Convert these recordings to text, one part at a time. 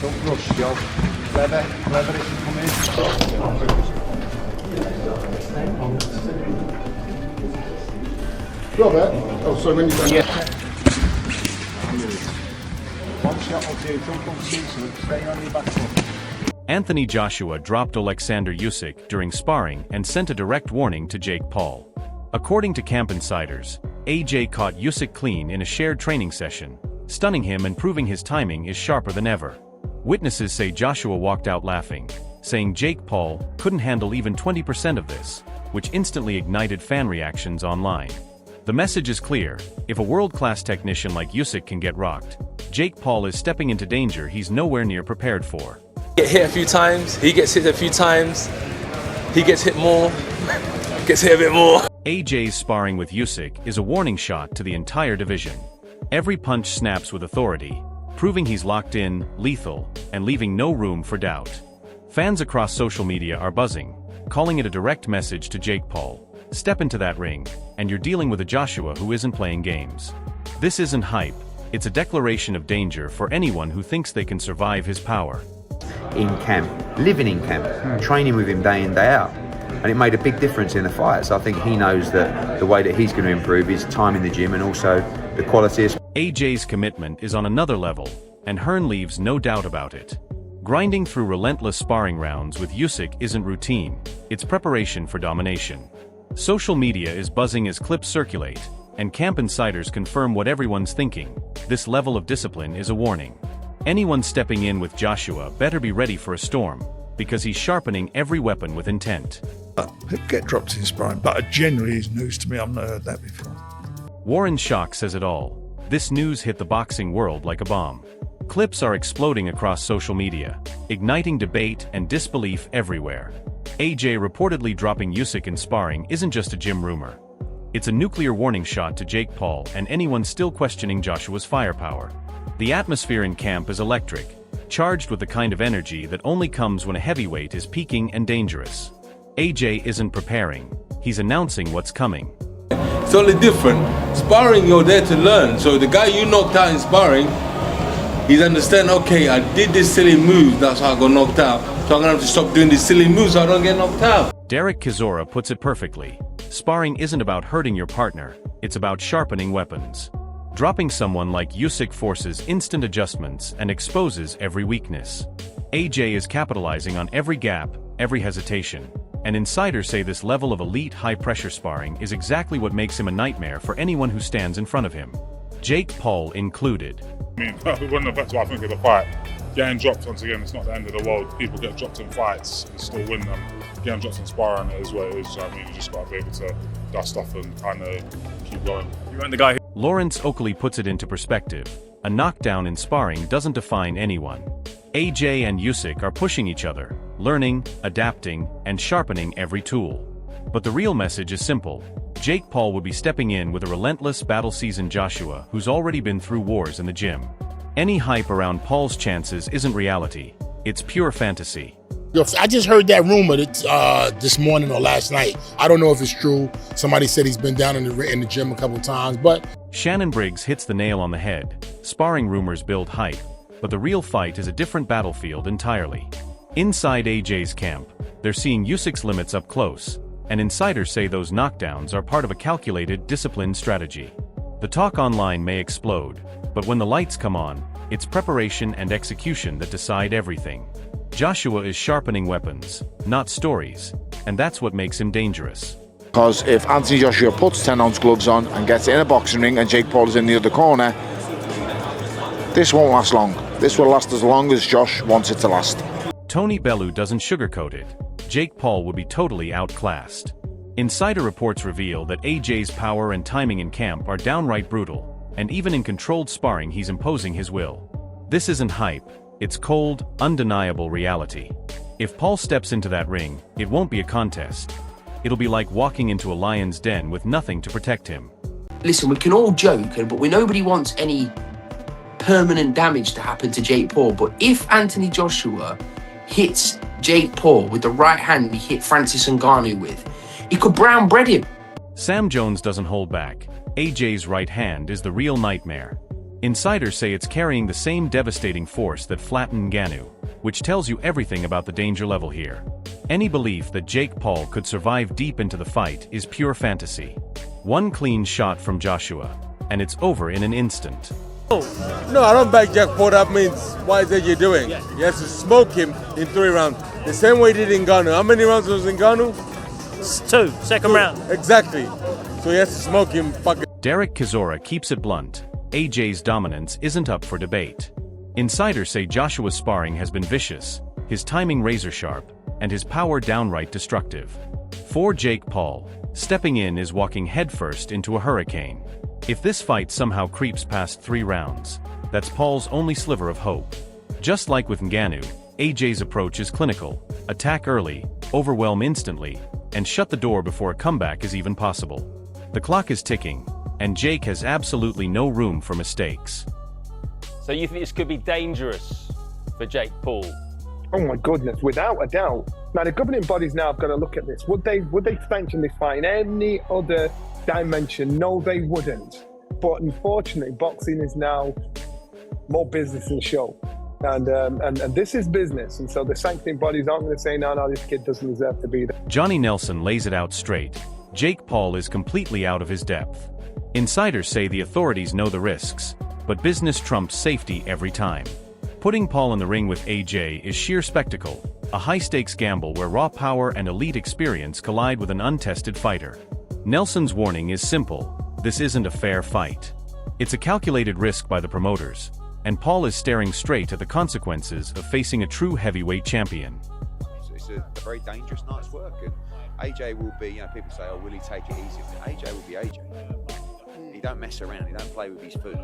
Don't rush, Joe. Whether it can come in. Robert? Oh, sorry, when you done? Yeah. One shot will do. Don't go too soon. Stay on your back foot. Anthony Joshua dropped Oleksandr Usyk during sparring and sent a direct warning to Jake Paul. According to camp insiders, AJ caught Usyk clean in a shared training session, stunning him and proving his timing is sharper than ever. Witnesses say Joshua walked out laughing, saying Jake Paul couldn't handle even 20% of this, which instantly ignited fan reactions online. The message is clear: if a world-class technician like Usyk can get rocked, Jake Paul is stepping into danger he's nowhere near prepared for. Get hit a few times, he gets hit a few times, he gets hit more, gets hit a bit more. AJ's sparring with Usyk is a warning shot to the entire division. Every punch snaps with authority, proving he's locked in, lethal, and leaving no room for doubt. Fans across social media are buzzing, calling it a direct message to Jake Paul: step into that ring, and you're dealing with a Joshua who isn't playing games. This isn't hype, it's a declaration of danger for anyone who thinks they can survive his power. In camp, living in camp, training with him day in, day out. And it made a big difference in the fights. I think he knows that the way that he's going to improve is time in the gym and also the quality of... AJ's commitment is on another level, and Hearn leaves no doubt about it. Grinding through relentless sparring rounds with Usyk isn't routine, it's preparation for domination. Social media is buzzing as clips circulate, and camp insiders confirm what everyone's thinking: this level of discipline is a warning. Anyone stepping in with Joshua better be ready for a storm, because he's sharpening every weapon with intent. He'll get dropped in sparring, but generally is news to me. I've not heard that before. Warren Shock says it all. This news hit the boxing world like a bomb. Clips are exploding across social media, igniting debate and disbelief everywhere. AJ reportedly dropping Usyk in sparring isn't just a gym rumor. It's a nuclear warning shot to Jake Paul and anyone still questioning Joshua's firepower. The atmosphere in camp is electric, charged with the kind of energy that only comes when a heavyweight is peaking and dangerous. AJ isn't preparing, he's announcing what's coming. It's only different. Sparring, you're there to learn. So the guy you knocked out in sparring, he's understand, okay, I did this silly move, that's how I got knocked out. So I'm gonna have to stop doing these silly moves so I don't get knocked out. Derek Chisora puts it perfectly. Sparring isn't about hurting your partner, it's about sharpening weapons. Dropping someone like Usyk forces instant adjustments and exposes every weakness. AJ is capitalizing on every gap, every hesitation. And insiders say this level of elite high-pressure sparring is exactly what makes him a nightmare for anyone who stands in front of him. Jake Paul included. I mean, it wouldn't affect what I think of the fight. Getting dropped, once again, it's not the end of the world. People get dropped in fights and still win them. Getting dropped in sparring, it is what it is. I mean, you just got to be able to dust off and kind of keep going. You weren't the guy who... Lawrence Oakley puts it into perspective. A knockdown in sparring doesn't define anyone. AJ and Usyk are pushing each other, learning, adapting, and sharpening every tool. But the real message is simple. Jake Paul would be stepping in with a relentless battle-seasoned Joshua who's already been through wars in the gym. Any hype around Paul's chances isn't reality. It's pure fantasy. Yo, I just heard that rumor that, this morning or last night. I don't know if it's true. Somebody said he's been down in the gym a couple of times, but... Shannon Briggs hits the nail on the head. Sparring rumors build hype, but the real fight is a different battlefield entirely. Inside AJ's camp, they're seeing Usyk's limits up close, and insiders say those knockdowns are part of a calculated, disciplined strategy. The talk online may explode, but when the lights come on, it's preparation and execution that decide everything. Joshua is sharpening weapons, not stories, and that's what makes him dangerous. Because if Anthony Joshua puts 10-ounce gloves on and gets in a boxing ring and Jake Paul is in the other corner, this won't last long. This will last as long as Josh wants it to last. Tony Bellew doesn't sugarcoat it. Jake Paul would be totally outclassed. Insider reports reveal that AJ's power and timing in camp are downright brutal, and even in controlled sparring he's imposing his will. This isn't hype, it's cold, undeniable reality. If Paul steps into that ring, it won't be a contest. It'll be like walking into a lion's den with nothing to protect him. Listen, we can all joke, but nobody wants any permanent damage to happen to Jake Paul. But if Anthony Joshua hits Jake Paul with the right hand he hit Francis Ngannou with, he could brown bread him. Sam Jones doesn't hold back. AJ's right hand is the real nightmare. Insiders say it's carrying the same devastating force that flattened Ngannou, which tells you everything about the danger level here. Any belief that Jake Paul could survive deep into the fight is pure fantasy. One clean shot from Joshua, and it's over in an instant. No, I don't back Jake Paul. That means what is AJ doing? He has to smoke him in 3 rounds. The same way he did in Ngannou. How many rounds was in Ngannou? It's 2, second round. Exactly. So he has to smoke him fucking. Derek Chisora keeps it blunt. AJ's dominance isn't up for debate. Insiders say Joshua's sparring has been vicious, his timing razor-sharp, and his power downright destructive. For Jake Paul, stepping in is walking headfirst into a hurricane. If this fight somehow creeps past 3 rounds, that's Paul's only sliver of hope. Just like with Ngannou, AJ's approach is clinical: attack early, overwhelm instantly, and shut the door before a comeback is even possible. The clock is ticking, and Jake has absolutely no room for mistakes. So you think this could be dangerous for Jake Paul? Oh my goodness, without a doubt. Now the governing bodies now have got to look at this. Would they sanction this fight in any other dimension? No, they wouldn't. But unfortunately, boxing is now more business than show. And this is business. And so the sanctioning bodies aren't going to say, no, this kid doesn't deserve to be there. Johnny Nelson lays it out straight. Jake Paul is completely out of his depth. Insiders say the authorities know the risks, but business trumps safety every time. Putting Paul in the ring with AJ is sheer spectacle, a high-stakes gamble where raw power and elite experience collide with an untested fighter. Nelson's warning is simple: this isn't a fair fight. It's a calculated risk by the promoters, and Paul is staring straight at the consequences of facing a true heavyweight champion. It's a very dangerous night's work, and AJ will be, people say, oh, will he take it easy? AJ will be AJ. He don't mess around, he don't play with his food.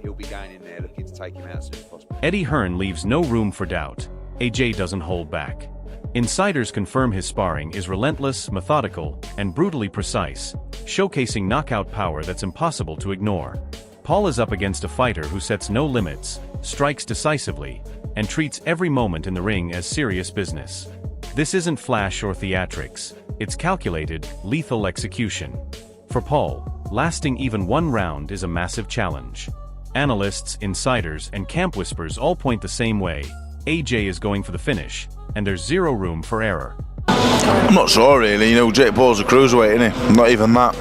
He'll be going in there looking to take him out as soon as possible. Eddie Hearn leaves no room for doubt. AJ doesn't hold back. Insiders confirm his sparring is relentless, methodical, and brutally precise, showcasing knockout power that's impossible to ignore. Paul is up against a fighter who sets no limits, strikes decisively, and treats every moment in the ring as serious business. This isn't flash or theatrics, it's calculated, lethal execution. For Paul, lasting even 1 round is a massive challenge. Analysts, insiders, and camp whispers all point the same way: AJ is going for the finish, and there's zero room for error. I'm not sure really, Jake Paul's a cruiserweight, isn't he? Not even that.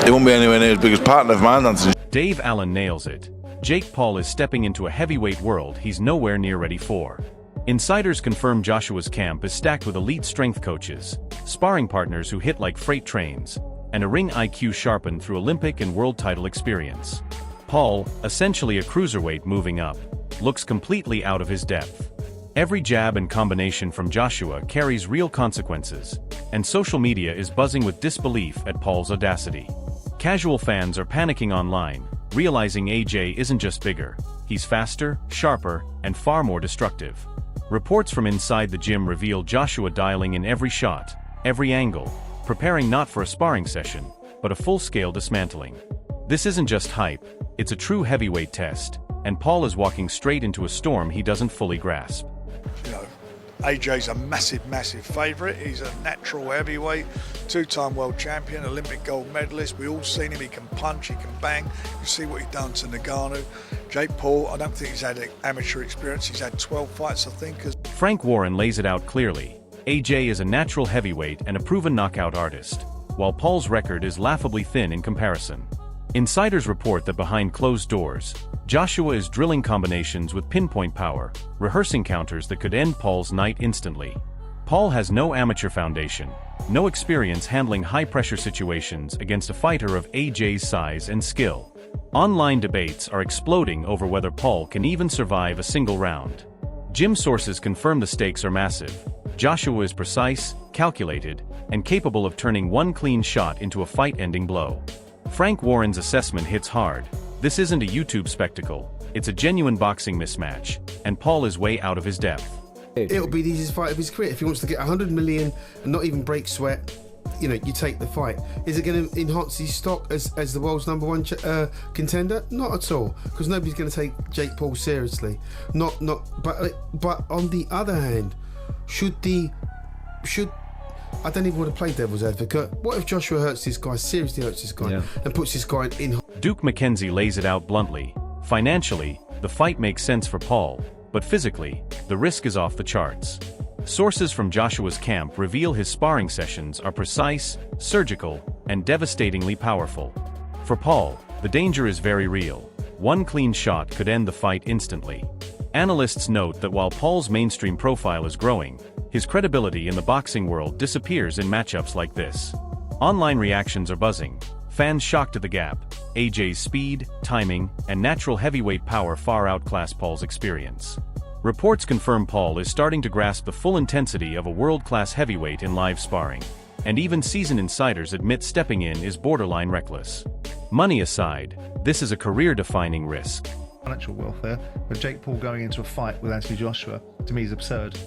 He won't be anywhere near as big as partner of mine, Anthony. Dave Allen nails it. Jake Paul is stepping into a heavyweight world he's nowhere near ready for. Insiders confirm Joshua's camp is stacked with elite strength coaches, sparring partners who hit like freight trains, and a ring IQ sharpened through Olympic and world title experience. Paul, essentially a cruiserweight moving up, looks completely out of his depth. Every jab and combination from Joshua carries real consequences, and social media is buzzing with disbelief at Paul's audacity. Casual fans are panicking online, realizing AJ isn't just bigger, he's faster, sharper, and far more destructive. Reports from inside the gym reveal Joshua dialing in every shot, every angle, preparing not for a sparring session, but a full-scale dismantling. This isn't just hype, it's a true heavyweight test, and Paul is walking straight into a storm he doesn't fully grasp. AJ's a massive favourite. He's a natural heavyweight, 2-time world champion, Olympic gold medalist. We've all seen him. He can punch, he can bang. You see what he's done to Ngannou. Jake Paul, I don't think he's had amateur experience. He's had 12 fights, I think. Frank Warren lays it out clearly. AJ is a natural heavyweight and a proven knockout artist, while Paul's record is laughably thin in comparison. Insiders report that behind closed doors, Joshua is drilling combinations with pinpoint power, rehearsing counters that could end Paul's night instantly. Paul has no amateur foundation, no experience handling high-pressure situations against a fighter of AJ's size and skill. Online debates are exploding over whether Paul can even survive a single round. Gym sources confirm the stakes are massive. Joshua is precise, calculated, and capable of turning one clean shot into a fight-ending blow. Frank Warren's assessment hits hard. This isn't a YouTube spectacle, it's a genuine boxing mismatch, and Paul is way out of his depth. It'll be the easiest fight of his career. If he wants to get 100 million and not even break sweat, you take the fight. Is it going to enhance his stock as the world's #1 contender? Not at all, because nobody's going to take Jake Paul seriously. But on the other hand, I don't even want to play devil's advocate. What if Joshua seriously hurts this guy, and puts this guy in? Duke McKenzie lays it out bluntly. Financially, the fight makes sense for Paul, but physically, the risk is off the charts. Sources from Joshua's camp reveal his sparring sessions are precise, surgical, and devastatingly powerful. For Paul, the danger is very real. One clean shot could end the fight instantly. Analysts note that while Paul's mainstream profile is growing, his credibility in the boxing world disappears in matchups like this. Online reactions are buzzing, fans shocked at the gap. AJ's speed, timing, and natural heavyweight power far outclass Paul's experience. Reports confirm Paul is starting to grasp the full intensity of a world-class heavyweight in live sparring, and even seasoned insiders admit stepping in is borderline reckless. Money aside, this is a career-defining risk. Financial welfare, but Jake Paul going into a fight with Anthony Joshua, to me, is absurd.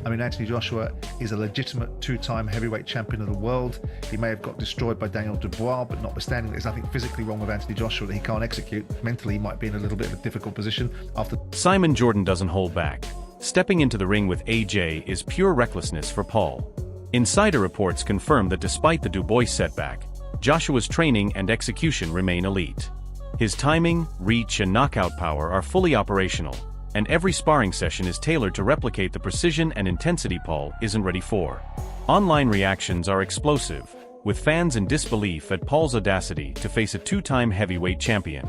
I mean, Anthony Joshua is a legitimate two-time heavyweight champion of the world. He may have got destroyed by Daniel Dubois, but notwithstanding, there's nothing physically wrong with Anthony Joshua that he can't execute. Mentally, he might be in a little bit of a difficult position after... Simon Jordan doesn't hold back. Stepping into the ring with AJ is pure recklessness for Paul. Insider reports confirm that despite the Dubois setback, Joshua's training and execution remain elite. His timing, reach, and knockout power are fully operational, and every sparring session is tailored to replicate the precision and intensity Paul isn't ready for. Online reactions are explosive, with fans in disbelief at Paul's audacity to face a two-time heavyweight champion.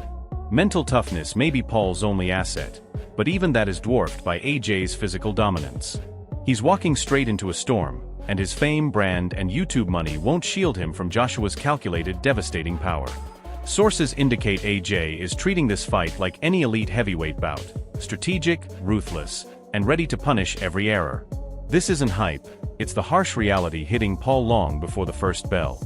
Mental toughness may be Paul's only asset, but even that is dwarfed by AJ's physical dominance. He's walking straight into a storm, and his fame, brand, and YouTube money won't shield him from Joshua's calculated, devastating power. Sources indicate AJ is treating this fight like any elite heavyweight bout, strategic, ruthless, and ready to punish every error. This isn't hype, it's the harsh reality hitting Paul long before the first bell.